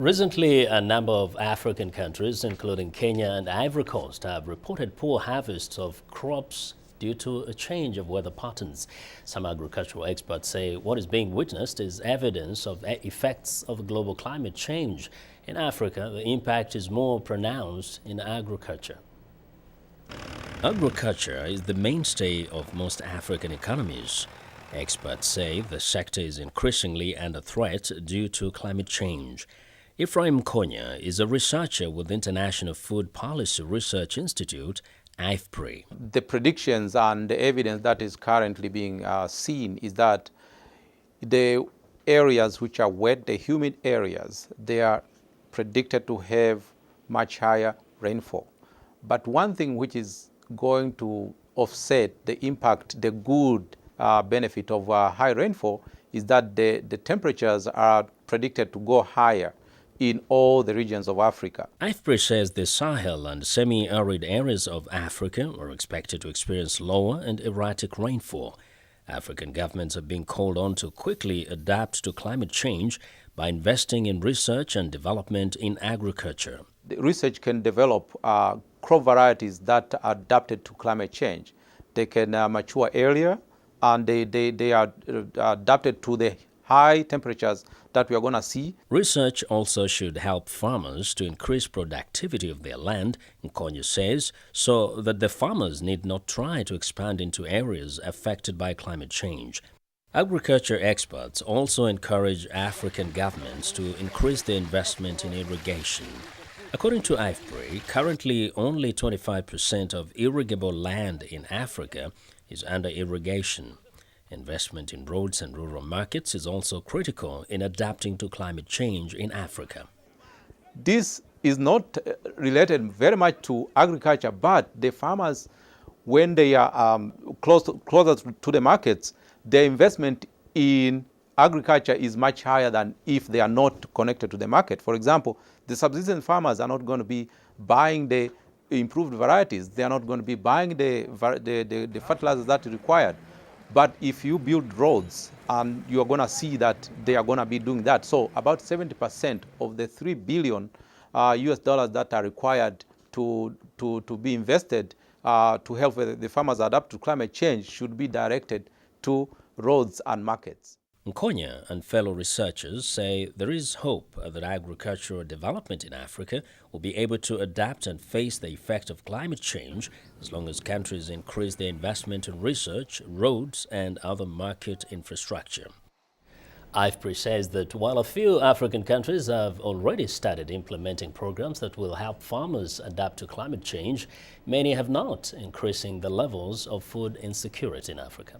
Recently, a number of African countries, including Kenya and Ivory Coast, have reported poor harvests of crops due to a change of weather patterns. Some agricultural experts say what is being witnessed is evidence of effects of global climate change. In Africa, the impact is more pronounced in agriculture. Agriculture is the mainstay of most African economies. Experts say the sector is increasingly under threat due to climate change. Ephraim Konya is a researcher with the International Food Policy Research Institute, IFPRI. The predictions and the evidence that is currently being seen is that the areas which are wet, the humid areas, they are predicted to have much higher rainfall. But one thing which is going to offset the impact, the good benefit of high rainfall is that the temperatures are predicted to go higher in all the regions of Africa. IFPRI says the Sahel and semi-arid areas of Africa are expected to experience lower and erratic rainfall. African governments are being called on to quickly adapt to climate change by investing in research and development in agriculture. The research can develop crop varieties that are adapted to climate change. They can mature earlier, and they are adapted to the high temperatures that we are going to see. Research also should help farmers to increase productivity of their land, Nkonya says, so that the farmers need not try to expand into areas affected by climate change. Agriculture experts also encourage African governments to increase their investment in irrigation. According to IFPRI, currently only 25% of irrigable land in Africa is under irrigation. Investment in roads and rural markets is also critical in adapting to climate change in Africa. This is not related very much to agriculture, but the farmers, when they are closer to the markets, their investment in agriculture is much higher than if they are not connected to the market. For example, the subsistence farmers are not going to be buying the improved varieties. They are not going to be buying the fertilizers that are required. But if you build roads, and you are going to see that they are going to be doing that. So about 70% of the $3 billion US dollars that are required to be invested to help the farmers adapt to climate change should be directed to roads and markets. Nkonya and fellow researchers say there is hope that agricultural development in Africa will be able to adapt and face the effect of climate change as long as countries increase their investment in research, roads, and other market infrastructure. IFPRI says that while a few African countries have already started implementing programs that will help farmers adapt to climate change, many have not, increasing the levels of food insecurity in Africa.